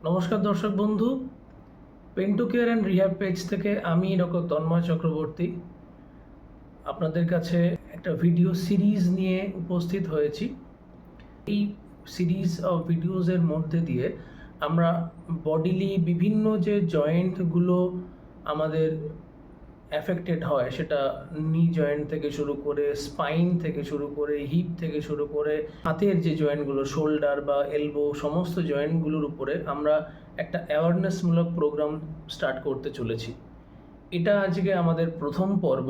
নমস্কার দর্শক বন্ধু, pain to care and rehab page থেকে আমি ডক্টর তন্ময় চক্রবর্তী আপনাদের কাছে একটা ভিডিও সিরিজ নিয়ে উপস্থিত হয়েছি। এই সিরিজ অফ ভিডিওসের মধ্যে দিয়ে আমরা বডিলি বিভিন্ন যে জয়েন্টগুলো আমাদের অ্যাফেক্টেড হয়, সেটা নি জয়েন্ট থেকে শুরু করে, স্পাইন থেকে শুরু করে, হিপ থেকে শুরু করে, হাতের যে জয়েন্টগুলো, শোল্ডার বা এলবো, সমস্ত জয়েন্টগুলোর উপরে আমরা একটা অ্যাওয়ারনেসমূলক প্রোগ্রাম স্টার্ট করতে চলেছি। এটা আজকে আমাদের প্রথম পর্ব।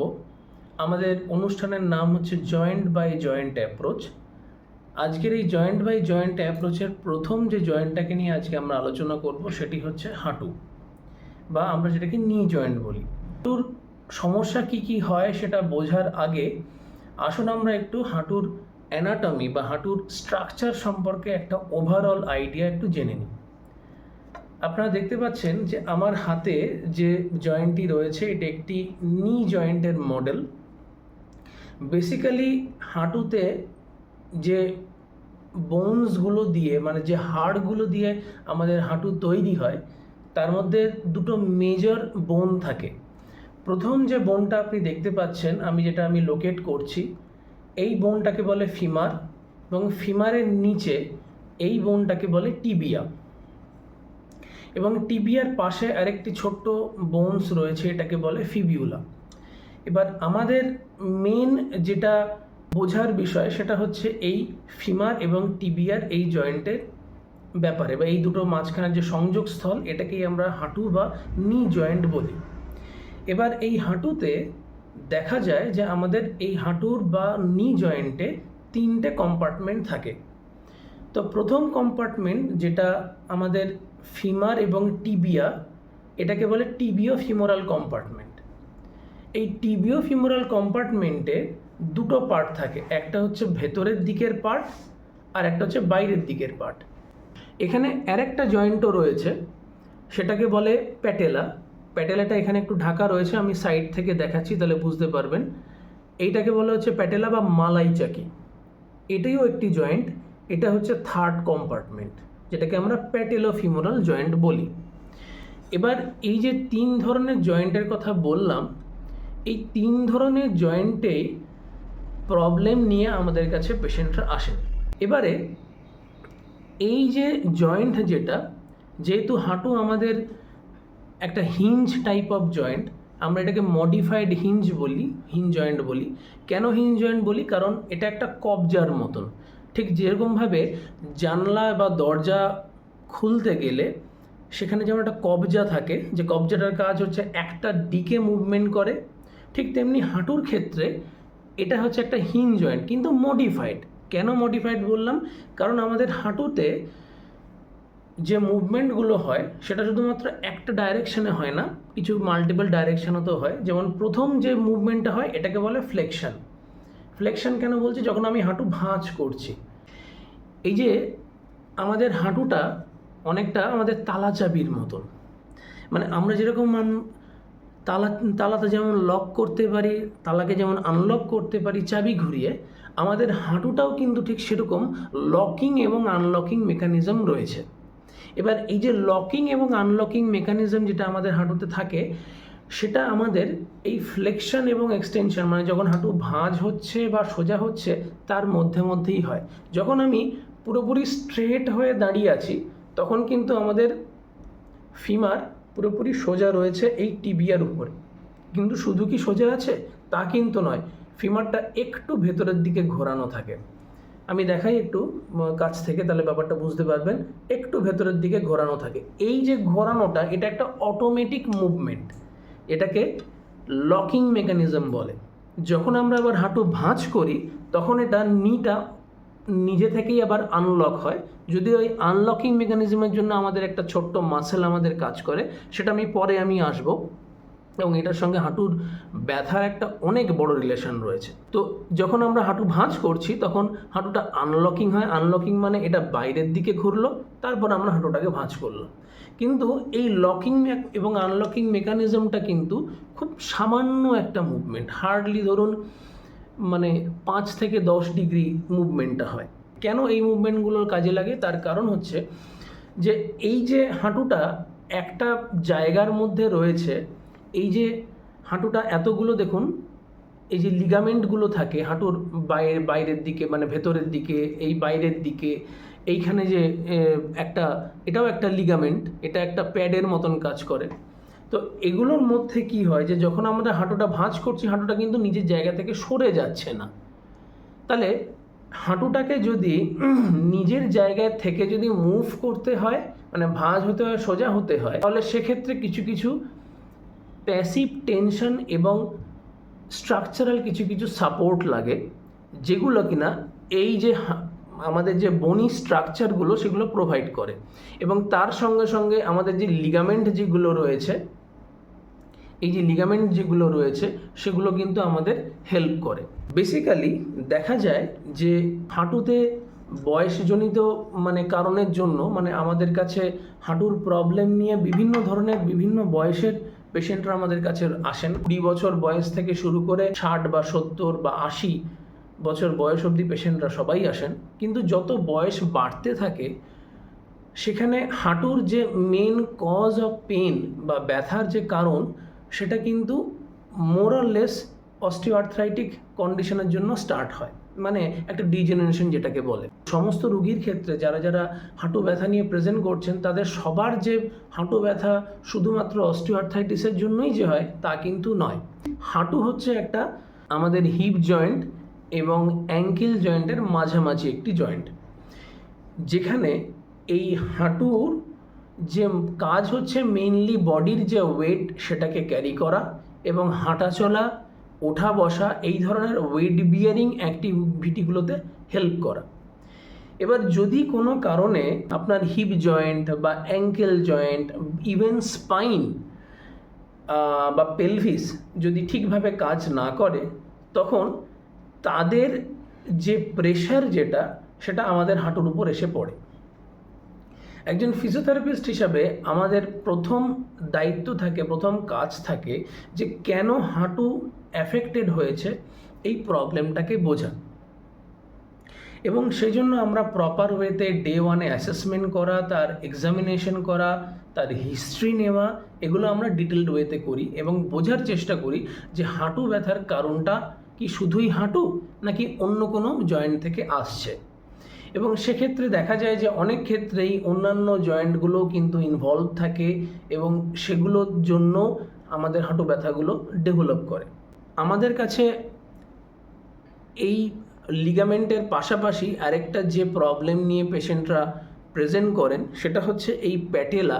আমাদের অনুষ্ঠানের নাম হচ্ছে জয়েন্ট বাই জয়েন্ট অ্যাপ্রোচ। আজকের এই জয়েন্ট বাই জয়েন্ট অ্যাপ্রোচের প্রথম যে জয়েন্টটাকে নিয়ে আজকে আমরা আলোচনা করব সেটি হচ্ছে হাঁটু, বা আমরা যেটাকে নি জয়েন্ট বলি। হাঁটুর সমস্যা কি কি হয় সেটা বোঝার আগে আসুন আমরা একটু হাঁটুর অ্যানাটমি বা হাঁটুর স্ট্রাকচার সম্পর্কে একটা ওভারঅল আইডিয়া একটু জেনে নিই। আপনারা দেখতে পাচ্ছেন যে আমার হাতে যে জয়েন্টটি রয়েছে এটা একটি নি জয়েন্টের মডেল। বেসিক্যালি হাঁটুতে যে বোনসগুলো দিয়ে, মানে যে হাড়গুলো দিয়ে আমাদের হাঁটু তৈরি হয়, তার মধ্যে দুটো মেজর বোন থাকে। প্রথম যে বোনটা আপনি দেখতে পাচ্ছেন, আমি লোকেট করছি, এই বোনটাকে বলে ফিমার, এবং ফিমারের নিচে এই বোনটাকে বলে টিবিয়া, এবং টিবিয়ার পাশে আরেকটি ছোট্ট বোনস রয়েছে, এটাকে বলে ফিবিউলা। এবার আমাদের মেন যেটা বোঝার বিষয় সেটা হচ্ছে এই ফিমার এবং টিবিয়ার এই জয়েন্টের ব্যাপারে, বা এই দুটো মাঝখানের যে সংযোগস্থল, এটাকেই আমরা হাঁটু বা নি জয়েন্ট বলি। এবার এই হাঁটুতে দেখা যায় যে আমাদের এই হাঁটুর বা নি জয়েন্টে তিনটে কম্পার্টমেন্ট থাকে। তো প্রথম কম্পার্টমেন্ট যেটা আমাদের ফিমার এবং টিবিয়া, এটাকে বলে টিবিও ফিমোরাল কম্পার্টমেন্ট। এই টিবিও ফিমোরাল কম্পার্টমেন্টে দুটো পার্ট থাকে, একটা হচ্ছে ভেতরের দিকের পার্ট আর একটা হচ্ছে বাইরের দিকের পার্ট। এখানে আরেকটা জয়েন্টও রয়েছে, সেটাকে বলে প্যাটেলা। প্যাটেলাটা এখানে একটু ঢাকা রয়েছে, আমি সাইড থেকে দেখাচ্ছি তাহলে বুঝতে পারবেন। এইটাকে বলা হচ্ছে প্যাটেলা বা মালাই চাকি। এটাইও একটি জয়েন্ট, এটা হচ্ছে থার্ড কম্পার্টমেন্ট, যেটাকে আমরা প্যাটেলোফিমোরাল জয়েন্ট বলি। এবার এই যে তিন ধরনের জয়েন্টের কথা বললাম, এই তিন ধরনের জয়েন্টেই প্রবলেম নিয়ে আমাদের কাছে পেশেন্টরা আসেন। এবারে এই যে জয়েন্ট যেটা, যেহেতু হাঁটু আমাদের একটা হিঞ্জ টাইপ অফ জয়েন্ট, আমরা এটাকে মডিফাইড হিঞ্জ বলি, হিঞ্জ জয়েন্ট বলি। কেন হিঞ্জ জয়েন্ট বলি? কারণ এটা একটা কবজার মতন। ঠিক যেরকমভাবে জানলা বা দরজা খুলতে গেলে সেখানে যেমন একটা কবজা থাকে, যে কবজাটার কাজ হচ্ছে একটা দিকে মুভমেন্ট করে, ঠিক তেমনি হাঁটুর ক্ষেত্রে এটা হচ্ছে একটা হিঞ্জ জয়েন্ট, কিন্তু মডিফাইড। কেন মডিফাইড বললাম? কারণ আমাদের হাঁটুতে যে মুভমেন্টগুলো হয় সেটা শুধুমাত্র একটা ডাইরেকশনে হয় না, কিছু মাল্টিপল ডাইরেকশনও হয়। যেমন প্রথম যে মুভমেন্টটা হয় এটাকে বলে ফ্লেকশন। ফ্লেকশন কেন বলছি? যখন আমি হাঁটু ভাঁজ করছি, এই যে আমাদের হাঁটুটা অনেকটা আমাদের তালা চাবির মতন। মানে আমরা যেরকম তালাতে যেমন লক করতে পারি, তালাকে যেমন আনলক করতে পারি চাবি ঘুরিয়ে, আমাদের হাঁটুটাও কিন্তু ঠিক সেরকম লকিং এবং আনলকিং মেকানিজম রয়েছে। এবার এই যে লকিং এবং আনলকিং মেকানিজম যেটা আমাদের হাঁটুতে থাকে, সেটা আমাদের এই ফ্লেকশন এবং এক্সটেনশন, মানে যখন হাঁটু ভাঁজ হচ্ছে বা সোজা হচ্ছে তার মধ্যেই হয়। যখন আমি পুরোপুরি স্ট্রেট হয়ে দাঁড়িয়ে আছি তখন কিন্তু আমাদের ফিমার পুরোপুরি সোজা রয়েছে এই টিবিয়ার উপরে, কিন্তু শুধু কি সোজা আছে তা কিন্তু নয়, ফিমারটা একটু ভেতরের দিকে ঘোরানো থাকে। আমি দেখাই একটু কাছ থেকে, তাহলে ব্যাপারটা বুঝতে পারবেন। একটু ভেতরের দিকে ঘোরানো থাকে। এই যে ঘোরানোটা, এটা একটা অটোমেটিক মুভমেন্ট, এটাকে লকিং মেকানিজম বলে। যখন আমরা আবার হাঁটু ভাঁজ করি তখন এটা নিটা নিজে থেকেই আবার আনলক হয়। যদিও এই আনলকিং মেকানিজমের জন্য আমাদের একটা ছোট্ট মাসেল আমাদের কাজ করে, সেটা পরে আসবো। এবং এটার সঙ্গে হাঁটুর ব্যথার একটা অনেক বড় রিলেশন রয়েছে। তো যখন আমরা হাঁটু ভাঁজ করছি তখন হাঁটুটা আনলকিং হয়। আনলকিং মানে এটা বাইরের দিকে ঘুরলো, তারপর আমরা হাঁটুটাকে ভাঁজ করলাম। কিন্তু এই লকিং এবং আনলকিং মেকানিজমটা কিন্তু খুব সামান্য একটা মুভমেন্ট, হার্ডলি ধরুন 5 থেকে 10 ডিগ্রি মুভমেন্টটা হয়। কেন এই মুভমেন্টগুলোর কাজে লাগে? তার কারণ হচ্ছে যে এই যে হাঁটুটা একটা জায়গার মধ্যে রয়েছে, এই যে হাঁটুটা এতগুলো দেখুন, এই যে লিগামেন্টগুলো থাকে হাঁটুর বাইরের দিকে, মানে ভেতরের দিকে, এই বাইরের দিকে, এইখানে যে একটা, এটাও একটা লিগামেন্ট, এটা একটা প্যাডের মতন কাজ করে। তো এগুলোর মধ্যে কি হয় যে যখন আমরা হাঁটুটা ভাঁজ করছি, হাঁটুটা কিন্তু নিজের জায়গা থেকে সরে যাচ্ছে না। তাহলে হাঁটুটাকে যদি নিজের জায়গায় থেকে যদি মুভ করতে হয়, মানে ভাঁজ হতে হয়, সোজা হতে হয়, তাহলে সেক্ষেত্রে কিছু কিছু প্যাসিভ টেনশন এবং স্ট্রাকচারাল কিছু কিছু সাপোর্ট লাগে, যেগুলো কিনা এই যে আমাদের যে বনি স্ট্রাকচারগুলো সেগুলো প্রোভাইড করে। এবং তার সঙ্গে সঙ্গে আমাদের যে লিগামেন্ট যেগুলো রয়েছে, এই যে লিগামেন্ট যেগুলো রয়েছে সেগুলো কিন্তু আমাদের হেল্প করে। বেসিক্যালি দেখা যায় যে হাঁটুতে বয়সজনিত মানে কারণের জন্য, মানে আমাদের কাছে হাঁটুর প্রবলেম নিয়ে বিভিন্ন ধরনের বিভিন্ন বয়সের পেশেন্টরা আমাদের কাছে আসেন। 20 বছর বয়স থেকে শুরু করে 60 বা 70 বা 80 বছর বয়স অবধি পেশেন্টরা সবাই আসেন। কিন্তু যত বয়স বাড়তে থাকে সেখানে হাঁটুর যে মেন কজ অফ পেন বা ব্যথার যে কারণ, সেটা কিন্তু মোর অর লেস অস্টিওআর্থ্রাইটিক কন্ডিশনের জন্য স্টার্ট হয়, মানে একটা ডিজেনারেশন যেটাকে বলে। সমস্ত রোগীর ক্ষেত্রে যারা যারা হাঁটু ব্যথা নিয়ে প্রেজেন্ট করছেন, তাদের সবার যে হাঁটু ব্যথা শুধুমাত্র অস্টিওআর্থ্রাইটিসের জন্যই যে হয় তা কিন্তু নয়। হাঁটু হচ্ছে একটা আমাদের হিপ জয়েন্ট এবং অ্যাঙ্কেল জয়েন্টের মাঝামাঝি একটি জয়েন্ট, যেখানে এই হাঁটুর যে কাজ হচ্ছে মেইনলি বডির যে ওয়েট সেটাকে ক্যারি করা এবং হাঁটা চলা, ওঠা বসা, এই ধরনের ওয়েট বিয়ারিং অ্যাক্টিভিটিগুলোতে হেল্প করা। এবার যদি কোনো কারণে আপনার হিপ জয়েন্ট বা অ্যাঙ্কেল জয়েন্ট, ইভেন স্পাইন বা পেলভিস যদি ঠিকভাবে কাজ না করে, তখন তাদের যে প্রেশার যেটা, সেটা আমাদের হাঁটুর উপর এসে পড়ে। একজন ফিজিওথেরাপিস্ট হিসাবে আমাদের প্রথম দায়িত্ব থাকে, প্রথম কাজ থাকে যে কেন হাঁটু অ্যাফেক্টেড হয়েছে এই প্রবলেমটাকে বোঝা। এবং সেই জন্য আমরা প্রপার ওয়েতে ডে 1-এ অ্যাসেসমেন্ট করা, তার এক্সামিনেশন করা, তার হিস্ট্রি নেওয়া, এগুলো আমরা ডিটেলড ওয়েতে করি এবং বোঝার চেষ্টা করি যে হাঁটু ব্যথার কারণটা কি শুধুই হাঁটু নাকি অন্য কোনো জয়েন্ট থেকে আসছে। এবং সেক্ষেত্রে দেখা যায় যে অনেক ক্ষেত্রেই অন্যান্য জয়েন্টগুলো কিন্তু ইনভলভ থাকে এবং সেগুলোর জন্য আমাদের হাঁটু ব্যথাগুলো ডেভেলপ করে। আমাদের কাছে এই লিগামেন্টের পাশাপাশি আরেকটা যে প্রবলেম নিয়ে পেশেন্টরা প্রেজেন্ট করেন, সেটা হচ্ছে এই প্যাটেলা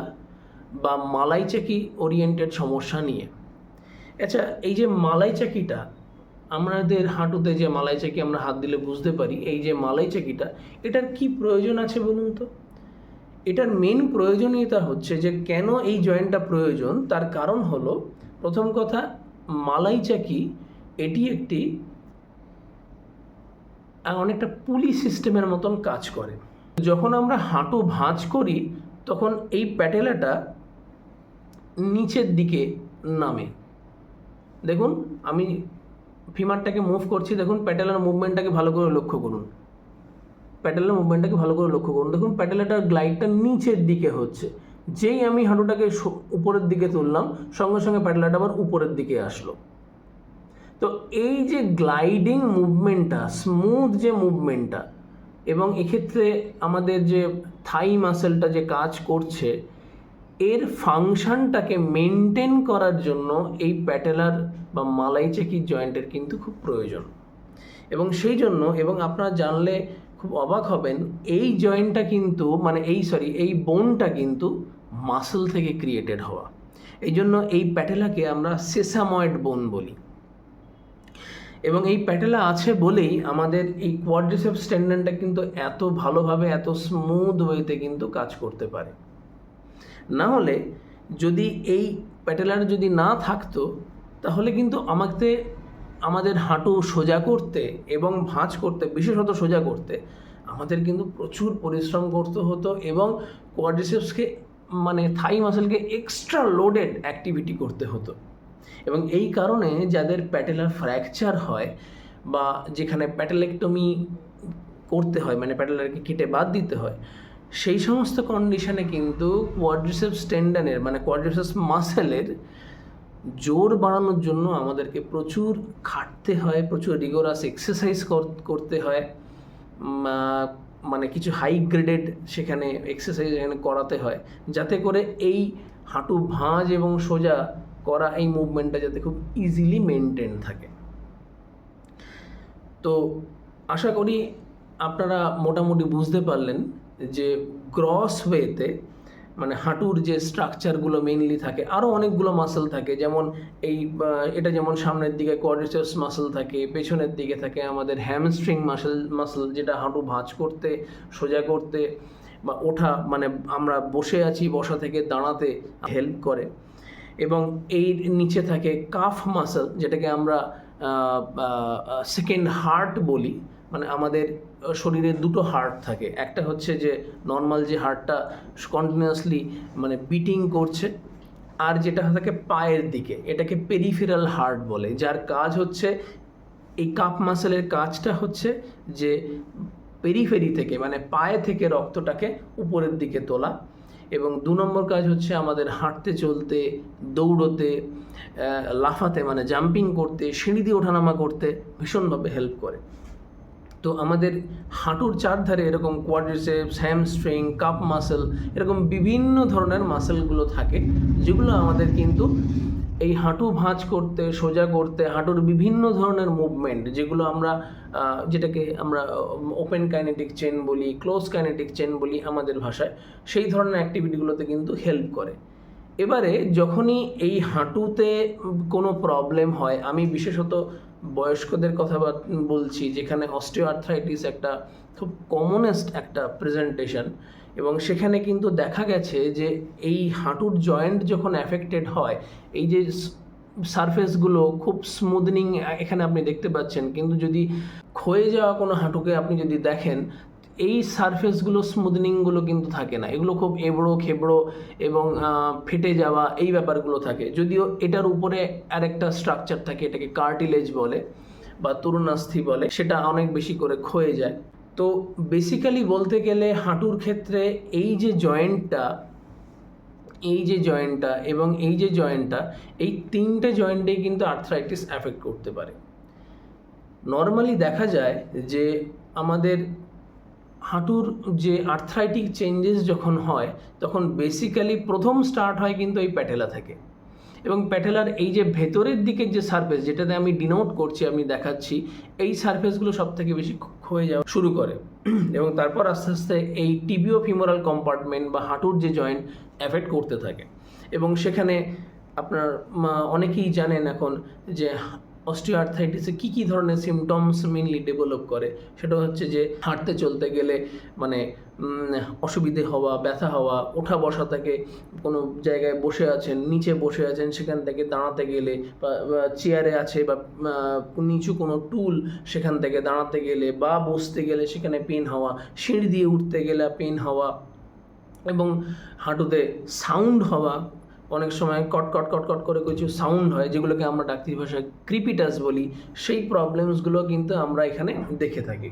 বা মালাইচাকি ওরিয়েন্টেড সমস্যা নিয়ে। আচ্ছা, এই যে মালাইচাকিটা, আমাদের হাঁটুতে যে মালাইচাকি আমরা হাত দিলে বুঝতে পারি, এই যে মালাইচাকিটা, এটার কি প্রয়োজন আছে বলুন তো? এটার মেন প্রয়োজনীয়তা হচ্ছে যে কেন এই জয়েন্টটা প্রয়োজন, তার কারণ হলো, প্রথম কথা, মালাইচাকি এটি একটি অনেকটা পুলি সিস্টেমের মতন কাজ করে। যখন আমরা হাঁটু ভাঁজ করি তখন এই প্যাটেলাটা নিচের দিকে নামে। দেখুন, আমি ফিমারটাকে মুভ করছি, দেখুন প্যাটেলার মুভমেন্টটাকে ভালো করে লক্ষ্য করুন, প্যাটেলার মুভমেন্টটাকে ভালো করে লক্ষ্য করুন। দেখুন প্যাটেলাটার গ্লাইডটা নিচের দিকে হচ্ছে, যেই আমি হাঁটুটাকে উপরের দিকে তুললাম সঙ্গে সঙ্গে প্যাটেলাটা আবার উপরের দিকে আসলো। তো এই যে গ্লাইডিং মুভমেন্টটা, স্মুথ যে মুভমেন্টটা, এবং এক্ষেত্রে আমাদের যে থাই মাসেলটা যে কাজ করছে, এর ফাংশনটাকে মেনটেন করার জন্য এই প্যাটেলার বা মালাইচাকি জয়েন্টের কিন্তু খুব প্রয়োজন। এবং সেই জন্য, এবং আপনারা জানলে খুব অবাক হবেন, এই জয়েন্টটা কিন্তু এই বোনটা কিন্তু মাসল থেকে ক্রিয়েটেড হওয়া। এই জন্য এই প্যাটেলাকে আমরা সেসাময়েড বোন বলি। এবং এই প্যাটেলা আছে বলেই আমাদের এই কোয়াড্রিসেপস টেন্ডনটা কিন্তু এত ভালোভাবে, এত স্মুথ ওয়েতে কিন্তু কাজ করতে পারে। না হলে যদি এই প্যাটেলার যদি না থাকতো, তাহলে কিন্তু আমাদের হাঁটু সোজা করতে এবং ভাঁজ করতে, বিশেষত সোজা করতে, আমাদের কিন্তু প্রচুর পরিশ্রম করতে হতো এবং কোয়াড্রিসেপসকে থাই মাসেলকে এক্সট্রা লোডেড অ্যাক্টিভিটি করতে হতো। এবং এই কারণে যাদের প্যাটেলার ফ্র্যাকচার হয় বা যেখানে প্যাটেলেক্টমি করতে হয়, প্যাটেলারকে কেটে বাদ দিতে হয়, সেই সমস্ত কন্ডিশনে কিন্তু কোয়াড্রিসেপস টেন্ডনের মানে কোয়াড্রিসেপস মাসেলের জোর বাড়ানোর জন্য আমাদেরকে প্রচুর খাটতে হয়, প্রচুর রিগোরাস এক্সারসাইজ করতে হয়, মানে কিছু হাই গ্রেডেড সেখানে এক্সারসাইজ এখানে করাতে হয়, যাতে করে এই হাঁটু ভাঁজ এবং সোজা করা এই মুভমেন্টটা যাতে খুব ইজিলি মেনটেন থাকে। তো আশা করি আপনারা মোটামুটি বুঝতে পারলেন যে গ্রস ওয়েতে মানে হাঁটুর যে স্ট্রাকচারগুলো মেইনলি থাকে, আরও অনেকগুলো মাসেল থাকে, যেমন এটা যেমন সামনের দিকে কোয়াড্রিসেপস মাসেল থাকে, পেছনের দিকে থাকে আমাদের হ্যামস্ট্রিং মাসেল যেটা হাঁটু ভাঁজ করতে, সোজা করতে বা ওঠা, মানে আমরা বসে আছি বসা থেকে দাঁড়াতে হেল্প করে, এবং এই নিচে থাকে কাফ মাসেল যেটাকে আমরা সেকেন্ড হার্ট বলি। মানে আমাদের শরীরে দুটো হার্ট থাকে, একটা হচ্ছে যে নর্মাল যে হার্টটা কন্টিনিউয়াসলি মানে বিটিং করছে, আর যেটা থাকে পায়ের দিকে, এটাকে পেরিফেরাল হার্ট বলে, যার কাজ হচ্ছে এই কাফ মাসেলের কাজটা হচ্ছে যে পেরিফেরি থেকে মানে পায়ে থেকে রক্তটাকে উপরের দিকে তোলা, এবং 2 নম্বর কাজ হচ্ছে আমাদের হাঁটতে চলতে, দৌড়তে, লাফাতে মানে জাম্পিং করতে, সিঁড়ি দিয়ে ওঠানামা করতে ভীষণভাবে হেল্প করে। তো আমাদের হাঁটুর চারধারে এরকম কোয়াড্রিসেপস, হ্যামস্ট্রিং, কাপ মাসেল, এরকম বিভিন্ন ধরনের মাসেলগুলো থাকে, যেগুলো আমাদের কিন্তু এই হাঁটু ভাঁজ করতে, সোজা করতে, হাঁটুর বিভিন্ন ধরনের মুভমেন্ট যেগুলো যেটাকে আমরা ওপেন কাইনেটিক চেন বলি, ক্লোজ কাইনেটিক চেন বলি আমাদের ভাষায়, সেই ধরনের অ্যাক্টিভিটিগুলোতে কিন্তু হেল্প করে। এবারে যখনই এই হাঁটুতে কোনো প্রবলেম হয়, আমি বিশেষত বয়স্কদের কথা বলছি, যেখানে অস্টিওআর্থ্রাইটিস একটা খুব কমনেস্ট একটা প্রেজেন্টেশন, এবং সেখানে কিন্তু দেখা গেছে যে এই হাঁটুর জয়েন্ট যখন অ্যাফেক্টেড হয়, এই যে সারফেসগুলো খুব স্মুথনিং এখানে আপনি দেখতে পাচ্ছেন, কিন্তু যদি ক্ষয়ে যাওয়া কোনো হাঁটুকে আপনি যদি দেখেন, এই সারফেসগুলো স্মুথনিংগুলো কিন্তু থাকে না, এগুলো খুব এবড়ো খেবড়ো এবং ফেটে যাওয়া এই ব্যাপারগুলো থাকে। যদিও এটার উপরে আরেকটা স্ট্রাকচার থাকে, এটাকে কার্টিলেজ বলে বা তরুণাস্থি বলে, সেটা অনেক বেশি করে ক্ষয়ে যায়। তো বেসিক্যালি বলতে গেলে হাঁটুর ক্ষেত্রে এই যে জয়েন্টটা এবং এই যে জয়েন্টটা, এই 3টে জয়েন্টেই কিন্তু আর্থ্রাইটিস অ্যাফেক্ট করতে পারে। নর্মালি দেখা যায় যে আমাদের হাঁটুর যে আর্থ্রাইটিক চেঞ্জেস যখন হয়, তখন বেসিক্যালি প্রথম স্টার্ট হয় কিন্তু এই প্যাটেলা থেকে, এবং প্যাটেলার এই যে ভেতরের দিকের যে সারফেস, যেটাতে আমি ডিনোট করছি, আমি দেখাচ্ছি, এই সারফেসগুলো সব থেকে বেশি ক্ষয়ে যাওয়া শুরু করে, এবং তারপর আস্তে আস্তে এই টিবিও ফিমোরাল কম্পার্টমেন্ট বা হাঁটুর যে জয়েন্ট অ্যাফেক্ট করতে থাকে। এবং সেখানে আপনার অনেকেই জানেন এখন যে অস্টিওআর্থ্রাইটিসে কী ধরনের সিমটমস মেনলি ডেভেলপ করে, সেটা হচ্ছে যে হাঁটতে চলতে গেলে মানে অসুবিধে হওয়া, ব্যথা হওয়া, ওঠা বসা থেকে, কোনো জায়গায় বসে আছেন, নিচে বসে আছেন, সেখান থেকে দাঁড়াতে গেলে, বা চেয়ারে আছে বা নিচু কোনো টুল, সেখান থেকে দাঁড়াতে গেলে বা বসতে গেলে সেখানে পেন হওয়া, সিঁড়ি দিয়ে উঠতে গেলে পেন হওয়া, এবং হাঁটুতে সাউন্ড হওয়া, অনেক সময় কট কট কট কট করে কিছু সাউন্ড হয়, যেগুলোকে আমরা ডাক্তারি ভাষায় ক্রিপিটাস বলি, সেই প্রবলেমসগুলো কিন্তু আমরা এখানে দেখে থাকি।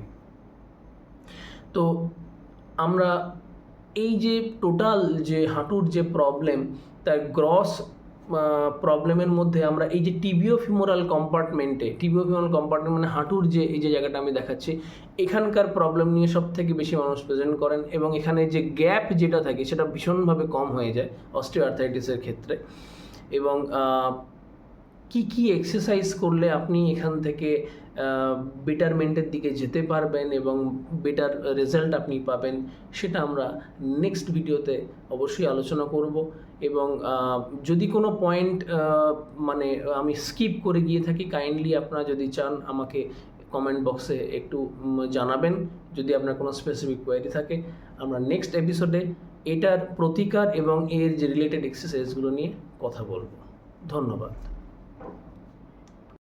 তো আমরা এই যে টোটাল যে হাঁটুর যে প্রবলেম, তার গ্রস প্রবলেমের মধ্যে আমরা এই যে টিবিও ফিমোরাল কম্পার্টমেন্ট মানে হাঁটুর যে এই যে জায়গাটা আমি দেখাচ্ছি, এখানকার প্রবলেম নিয়ে সব থেকে বেশি মানুষ প্রেজেন্ট করেন, এবং এখানে যে গ্যাপ যেটা থাকে সেটা ভীষণভাবে কম হয়ে যায় অস্টিওআর্থ্রাইটিসের ক্ষেত্রে। এবং কি এক্সারসাইজ করলে আপনি এখান থেকে বেটারমেন্টের দিকে যেতে পারবেন এবং বেটার রেজাল্ট আপনি পাবেন, সেটা আমরা নেক্সট ভিডিওতে অবশ্যই আলোচনা করব। এবং যদি কোনো পয়েন্ট মানে আমি স্কিপ করে গিয়ে থাকি, কাইন্ডলি আপনারা যদি চান আমাকে কমেন্ট বক্সে একটু জানাবেন, যদি আপনার কোনো স্পেসিফিক কোয়েরি থাকে। আমরা নেক্সট এপিসোডে এটার প্রতিকার এবং এর যে রিলেটেড এক্সারসাইজগুলো নিয়ে কথা বলবো। ধন্যবাদ।